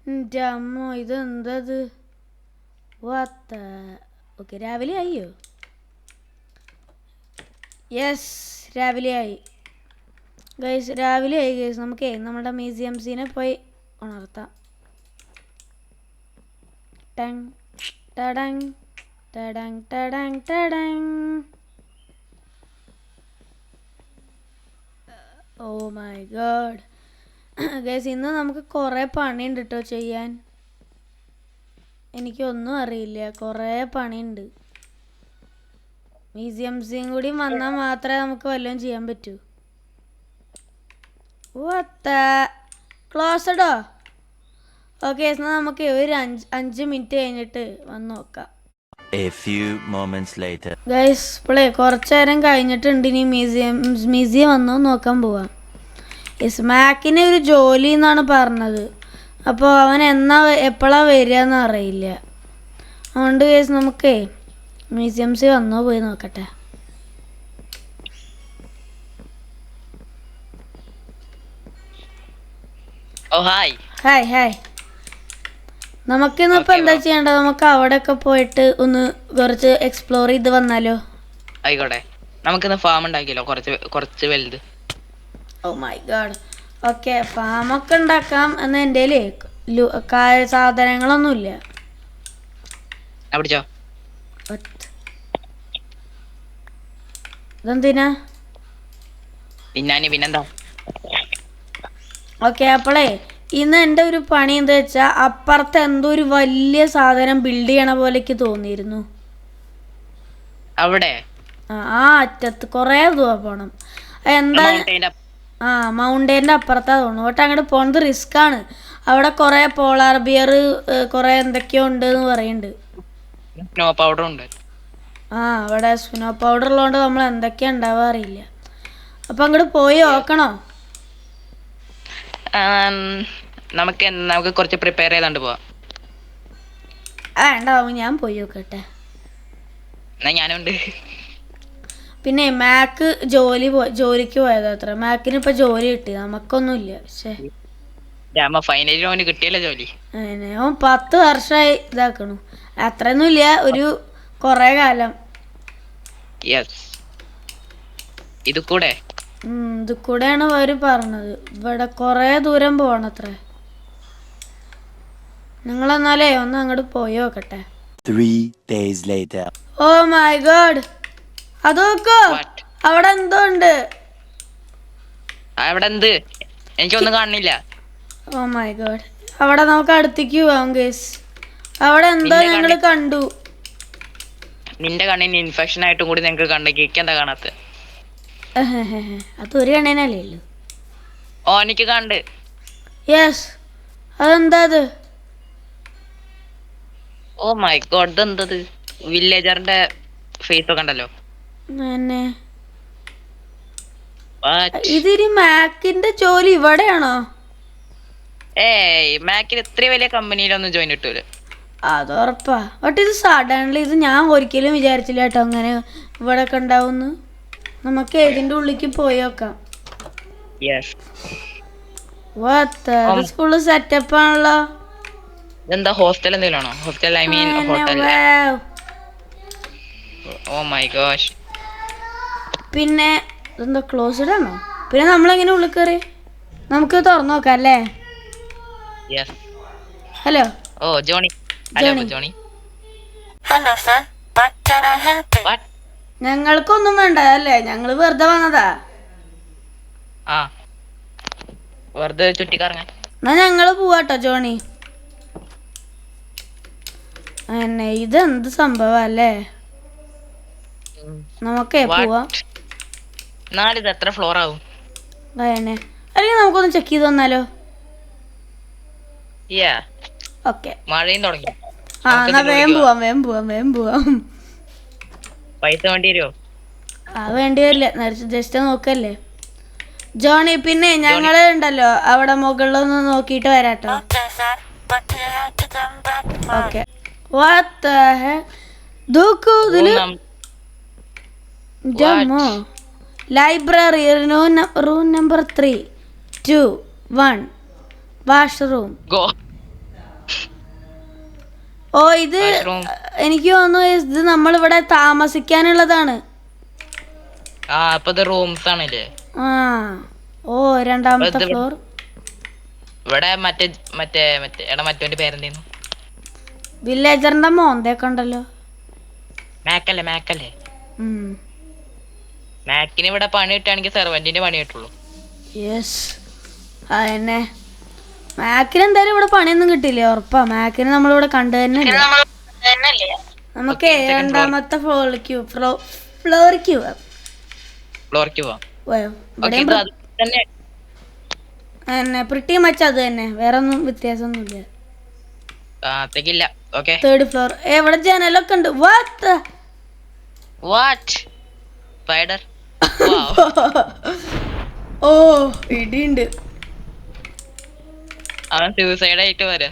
എൻ്റെ അമ്മോ ഇതെന്തത് വാത്ത ഓക്കെ രാവിലെ ആയോ യെസ് രാവിലെ ആയി ഗൈസ് രാവിലെ ആയി ഗൈസ് നമുക്കേ നമ്മുടെ മ്യൂസിയംസിനെ പോയി ഉണർത്താം ടങ് ടടങ് ടടങ് ടടങ് ടടങ് ഓ മൈ ഗോഡ് ഗൈസ് ഇന്ന് നമുക്ക് കുറേ പണിയുണ്ട് കേട്ടോ ചെയ്യാൻ എനിക്കൊന്നും അറിയില്ല കുറേ പണിയുണ്ട് മ്യൂസിയംസും കൂടി വന്നാൽ മാത്രമേ നമുക്ക് വല്ലതും ചെയ്യാൻ പറ്റൂ ക്ലോസഡോ ഓക്കെ എന്നാൽ നമുക്ക് ഒരു 5 മിനിറ്റ് കഴിഞ്ഞിട്ട് വന്ന് നോക്കാം ഗൈസ് ഇപ്പോഴേ കുറച്ച് നേരം കഴിഞ്ഞിട്ടുണ്ട് ഇനി മ്യൂസിയം വന്നോ നോക്കാൻ പോവാം ഇസ്മാക്കിന് ഒരു ജോലി എന്നാണ് പറഞ്ഞത് അപ്പോൾ അവൻ എപ്പോഴാണ് വരിക എന്ന് അറിയില്ല അതുകൊണ്ട് ഗൈസ് നമുക്കേ മ്യൂസിയംസിൽ വന്നോ പോയി നോക്കട്ടെ ഹായ് ഹായ് നമുക്കിന്നിപ്പോൾ എന്താ ചെയ്യേണ്ടത് നമുക്ക് അവിടെയൊക്കെ പോയിട്ട് ഒന്ന് കുറച്ച് എക്സ്പ്ലോർ ചെയ്ത് വന്നാലോ ആയിക്കോട്ടെ നമുക്കിന്ന് ഫാം ഉണ്ടാക്കിയല്ലോ കുറച്ച് വലുത് ഓ മൈ ഗോഡ് ഓക്കെ ഫാമൊക്കെ ഉണ്ടാക്കാം എന്ന് എൻ്റെ സാധനങ്ങളൊന്നുമില്ല പിടിച്ചോ ഇതെന്തിനാ പിന്നെന്താ ഓക്കെ അപ്പോളേ ഇന്ന് എൻ്റെ ഒരു പണി എന്താ വെച്ചാൽ അപ്പുറത്ത് എന്തോ ഒരു വലിയ സാധനം ബിൽഡ് ചെയ്യണ പോലെക്ക് തോന്നിയിരുന്നു അവിടെ ആ അറ്റത്ത് കുറേ ദൂരം പോകണം എന്താ ആ മൗണ്ടൈൻ്റെ അപ്പുറത്താ തോന്നുന്നു പക്ഷെ അങ്ങോട്ട് പോകുന്നത് റിസ്ക് ആണ് അവിടെ കുറേ പോളാർ ബിയർ കുറേ എന്തൊക്കെയോ ഉണ്ട് എന്ന് പറയുന്നുണ്ട് സ്നോ പൗഡർ ഉണ്ട് ആ അവിടെ സ്നോ പൗഡർ ഉള്ളതുകൊണ്ട് നമ്മൾ എന്തൊക്കെയാ ഉണ്ടാവുക അറിയില്ല അപ്പം അങ്ങോട്ട് പോയി നോക്കണോ നമുക്ക് കുറച്ച് പ്രിപ്പയർ ചെയ്തോണ്ട് പോവാം ഉണ്ടാവും ഞാൻ പോയി നോക്കട്ടെ ഞാനുണ്ട് പിന്നെ മാക്ക് ജോലിക്ക് പോയത് അത്ര മാക്കിന് ഇപ്പൊ ജോലി കിട്ടി നമുക്കൊന്നുമില്ല പക്ഷേ ഫൈനലി കിട്ടിയല്ലോ ജോലി അവൻ 10 വർഷമായി ഇതാക്കണു അത്രയൊന്നുമില്ല ഒരു കൊറേ കാലം ഇത് കൂടെയാണ് അവര് പറഞ്ഞത് ഇവിടെ കൊറേ ദൂരം പോണത്രേ നിങ്ങളെന്നാലേ ഒന്ന് അങ്ങോട്ട് പോയി നോക്കട്ടെ 3 days later. Oh my god അതോക്കോ അവിടെ എന്തോ ഉണ്ട് അവിടെ എന്ത് എനിക്കൊന്നും കാണുന്നില്ല ഓ മൈ ഗോഡ് അവിടെ നമുക്ക് അടുത്തേക്ക് പോവാം ഗേസ് അവിടെ എന്തോ ഞങ്ങള് കണ്ടു നിന്റെ കണ്ണിന് ഇൻഫെക്ഷൻ ആയിട്ടും കൂടി നിങ്ങൾക്ക് കണ്ടെങ്കിൽ എന്താ കാണാത്ത അതൊരു കണ്ണേനല്ലേ ഉള്ളു ഓ എനിക്ക് കണ്ട് യെസ് അതെന്താ അത് ഓ മൈ ഗോഡ് ഇതെന്തത് വില്ലേജറിന്റെ ഫേസ് ഒക്കെ ഉണ്ടല്ലോ ഇതിന് മാക്കിന്റെ ജോലി ഇവിടെയാണോ മാക്കിന് ഇത്ര വലിയ കമ്പനിയിലൊന്നും ജോയിൻ കിട്ടൂല അത് ഉറപ്പാ ബട്ട് ഇത് സഡൻലി ഇത് ഞാൻ ഒരിക്കലും വിചാരിച്ചില്ല കേട്ടോ അങ്ങനെ ഇവിടെ ഒക്കെ ഉണ്ടാവുന്നു നമുക്ക് ഇതിന്റെ ഉള്ളിലേക്ക് പോയി നോക്കാം ഫുള്ള് സെറ്റപ്പ് ആണല്ലോ ഇതെന്താ ഹോസ്റ്റൽ എന്തെങ്കിലും ആണോ hostel I mean hotel oh my gosh പിന്നെ ഇതെന്താ ക്ലോസ്ഡ് ആണോ പിന്നെ നമ്മളെങ്ങനെ ഉള്ളിൽ കയറി നമുക്ക് തുറന്നു നോക്കാം അല്ലേ hello oh Johnny Johnny Hello, sir. What can I help you? ഞങ്ങൾക്കൊന്നും വേണ്ട അല്ലേ ഞങ്ങള് വെറുതെ വന്നതാ ആ വെറുതെ ചുറ്റിക്കറങ്ങാൻ എന്നാ ഞങ്ങള് പോവാട്ടോ ജോണി എന്നെ ഇതെന്ത് സംഭവം അല്ലേ നമുക്കേ പോവാം നാലിത് എത്ര ഫ്ലോർ ആവും അതന്നെ അല്ലെങ്കിൽ നമുക്കൊന്ന് ചെക്ക് ചെയ്ത് വന്നാലോ ഓക്കെ മഴയും തുടങ്ങി ആ എന്നാ വേഗം പോവാം പൈസ വേണ്ടി വരുമോ ആ വേണ്ടി വരില്ല ജസ്റ്റ് നോക്കല്ലേ ജോണി പിന്നെ ഞങ്ങള് ഉണ്ടല്ലോ അവിടെ മുകളിലൊന്ന് നോക്കിയിട്ട് വരാട്ടോ Okay, sir. But you have to come back tomorrow. Okay നോക്കൂ ഇതില് library room number 3 2 1 washroom go oh ഇത് വാഷ്റൂം. എനിക്ക് തോന്നുന്നു ഇത് നമ്മളിവിടെ താമസിക്കാനുള്ളതാണ്. ആ അപ്പൊ ഇത് റൂംസ് ആണല്ലേ? ആ ഓ രണ്ടാമത്തെ ഇത് ഫ്ലോർ. ഇവിടെ മറ്റേ മറ്റേ മറ്റേ എടാ മറ്റോന്റെ പേരെന്തേന്നു? വില്ലേജറിന്റെ മോന്തയൊക്കെ ഉണ്ടല്ലോ. മാക്കല്ലേ മാക്കല്ലേ? ഉം. മാക്കിന് ഇവിടെ പണി കിട്ടുകയാണെങ്കിൽ സെർവന്റിന്റെ പണി കിട്ടുള്ളൂ. യെസ് അതന്നെ. മാക്കിന് എന്തായാലും ഇവിടെ പണിയൊന്നും കിട്ടില്ല, ഉറപ്പാ. മാക്കിന് നമ്മളിവിടെ കണ്ടു തന്നെ ഇല്ല. നമുക്ക് രണ്ടാമത്തെ ഫ്ലോറിലേക്ക് ഫ്ലോറിലേക്ക് പോവാം. ഫ്ലോർക്ക് പോവാം. പോയോ? ഓക്കേ, ഇവിടെ ഇത് അത് തന്നെ. തന്നെ പ്രിട്ടി മച്ച് അത് തന്നെ, വേറെ ഒന്നും വ്യത്യാസമൊന്നുമില്ല. താഴത്തേക്കില്ല. ഓക്കെ. Third floor. ഇവിടെ ജനലൊക്കെ ഉണ്ട്. What spider. ഓ ഇടിയുണ്ട്. അവൻ സൂസൈഡ് ആയിട്ട് വരാ.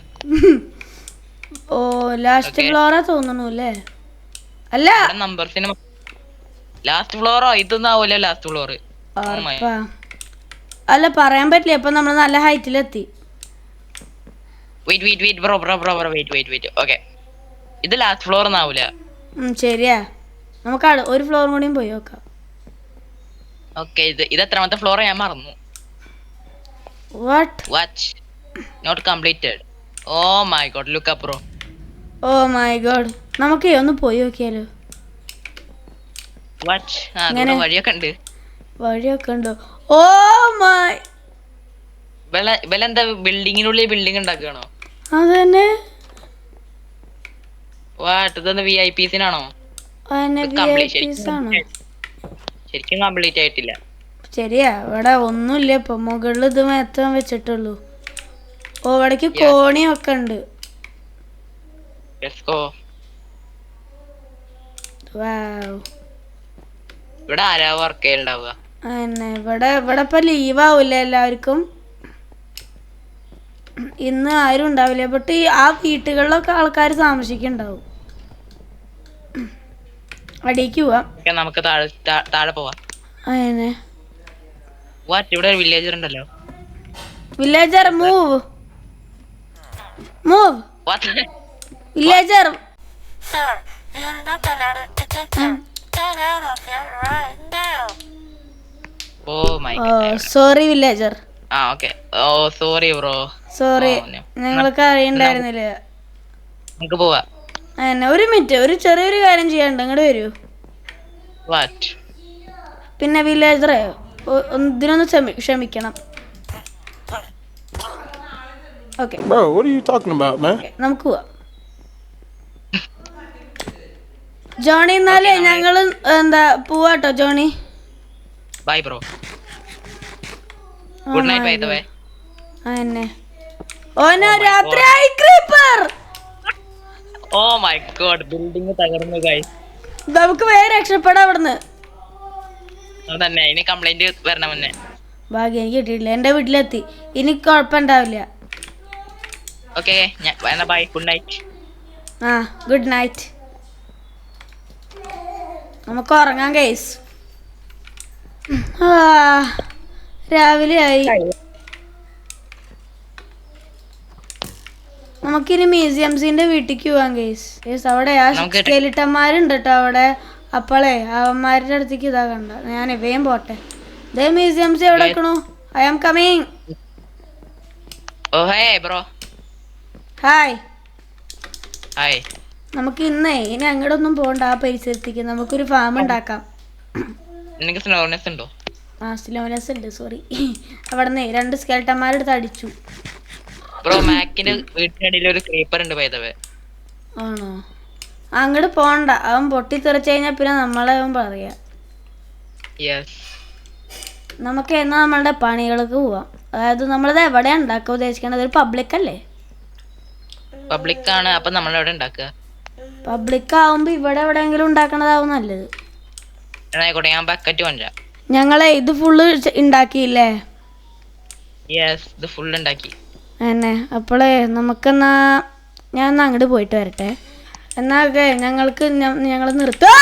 ഓ ലാസ്റ്റ് ഫ്ലോറാ തോന്നുന്നു അല്ലേ? അല്ല നമ്പർസിന് ലാസ്റ്റ് ഫ്ലോറോ? ഇതൊന്നും ആവൂല ലാസ്റ്റ് ഫ്ലോർ. ഉറപ്പാ. അല്ല പറയാൻ പറ്റില്ല, ഇപ്പൊ നമ്മൾ നല്ല ഹൈറ്റിലെത്തി. Wait bro. ഓക്കെ, ഇത് ലാസ്റ്റ് ഫ്ലോർ ഒന്നും ആവൂല. ശരിയാ, നമുക്ക് ഒരു ഫ്ലോറും കൂടിയും പോയി നോക്കാം. ഓക്കെ, ഇത് എത്രാമത്തെ ഫ്ലോർ ഞാൻ മറന്നു. Watch not completed. Oh my god, look up bro. Oh my god, നമുക്ക് ഒന്ന് പോയി നോക്കിയാലോ? വാച്ച് വഴിയൊക്കെ ഉണ്ട്. വഴിയൊക്കെ ഉണ്ടോ? ഓ മൈ, ഇവലെന്താ ബിൽഡിങ്ങിനുള്ളിൽ ബിൽഡിംഗ് ഉണ്ടാക്കുകയാണോ? അതന്നെ. വാട്ട്, ഇതൊന്ന് VIPസിനാണോ? ശരിക്കും കംപ്ലീറ്റ് ആയിട്ടില്ല. ശരിയാ, ഇവിടെ ഒന്നുമില്ല ഇപ്പൊ. മുകളിൽ ഇത് മാത്രം വെച്ചിട്ടുള്ളൂ. ഓ ഇവിടേക്ക് കോണിയൊക്കെ ഉണ്ട്. ഇവിടെ ആരാ വർക്ക് ചെയ്യലുണ്ടാവുക? ഇവിടെ ഇപ്പൊ ലീവ് ആവൂലേ എല്ലാവർക്കും? ഇന്ന് ആരും ഉണ്ടാവില്ല. ബട്ട് ആ വീട്ടുകളിലൊക്കെ ആൾക്കാർ താമസിക്കുന്നുണ്ടാവും. അടിക്ക് പോവാം. നമുക്ക് താഴെ പോവാം. അതന്നെ. വാറ്റ്, ഇവിടെ ഒരു വില്ലേജർ ഉണ്ടല്ലോ. Villager move. Villager. Sir, you're not allowed to get out of here right now. Oh my oh sorry villager. ആ okay. Oh sorry bro. Sorry, ഞങ്ങൾക്ക് അറിയണ്ടായിരുന്നില്ല. നമുക്ക് പോവാ. അതന്നെ. ഒരു മിനിറ്റ്, ഒരു ചെറിയൊരു കാര്യം ചെയ്യാണ്ട്, ഇങ്ങോട്ട് വരൂ. വാറ്റ്? പിന്നെ വില്ലേജറെ ഇതിനൊന്ന് ക്ഷമിക്കണം. Okay Bro, what are you talking about, man? നമുക്ക് പോവാം. ജോണി എന്നാലേ ഞങ്ങള് എന്താ പോവാട്ടോ Johnny. Bye bro. Good night by the way. അതന്നെ. ഓനോ രാത്രിയായി creeper. Oh my god, building തകർന്നു ഗൈസ്. നമുക്ക് വേറെ രക്ഷപ്പെടാം ഇവിടുന്ന്. അതന്നെ, ഇനി കംപ്ലൈന്റ് വരണം മുന്നേ. ഭാഗ്യം എനിക്ക് കിട്ടിയിട്ടില്ല, എൻ്റെ വീട്ടിലെത്തി. ഇനി കുഴപ്പമുണ്ടാവില്ല. Okay, bye, good night. ആ ഗുഡ് നൈറ്റ്. നമുക്ക് ഉറങ്ങാം ഗൈസ്. രാവിലെ ആയി. നമുക്കിനി മ്യൂസിയംസിന്റെ വീട്ടിലേക്ക് പോവാം ഗൈസ്. അവിടെ ആ സ്കെലിട്ടന്മാരുണ്ട് കേട്ടോ അവിടെ. അപ്പോളേ അവന്മാരുടെ അടുത്തേക്ക് ഇതാ കണ്ട. ഞാൻ വേഗം പോട്ടെ. ഇതേ മ്യൂസിയംസ് എവിടെ വെക്കണു? I am coming. Oh hey bro. Hi. Hi. നമുക്ക് ഇനി അങ്ങോട്ടൊന്നും പോകണ്ട. ആ പരിസരത്തേക്ക് നമുക്കൊരു ഫാം ഉണ്ടാക്കാം. നിനക്ക് സ്ലോനെസ് ഉണ്ടോ? ആ സ്ലോനെസ് ഉണ്ട്, സോറി. അവിടെ നിന്ന് 2 സ്കെൽട്ടന്മാരെടുത്ത് അടിച്ചു. ബ്രോ, മാക്കിന്റെ വീട്ടിനടിയിൽ ഒരു ക്രീപ്പർ ഉണ്ട് ബൈ ദ വേ. ആണോ? അങ്ങോട്ട് പോണ്ട, അവൻ പൊട്ടിത്തെറിച്ച് കഴിഞ്ഞാൽ പിന്നെ നമ്മളെ അവൻ പറയാ. നമുക്ക് എന്നാ നമ്മളുടെ പണികൾക്ക് പോവാം. അതായത് നമ്മളത് എവിടെയാണ് ഉണ്ടാക്കാൻ ഉദ്ദേശിക്കണത്? ഒരു പബ്ലിക് അല്ലേ? പബ്ലിക് ആണ്. അപ്പൊ നമ്മളെവിടെ ഉണ്ടാക്കുക? പബ്ലിക് ആവുമ്പോ ഇവിടെ എവിടെയെങ്കിലും ഉണ്ടാക്കണതാവും നല്ലത്. ആയിക്കോട്ടെ, ഞാൻ ബക്കറ്റ് കൊണ്ടുവരാം. ഞങ്ങളെ ഇത് ഫുള്ള് ഉണ്ടാക്കിയില്ലേ? ഇത് ഫുൾ ഉണ്ടാക്കി. തന്നെ. അപ്പോളേ നമുക്കെന്നാ ഞാൻ അങ്ങോട്ട് പോയിട്ട് വരട്ടെ. എന്നാ ഞങ്ങൾ നിർത്താം.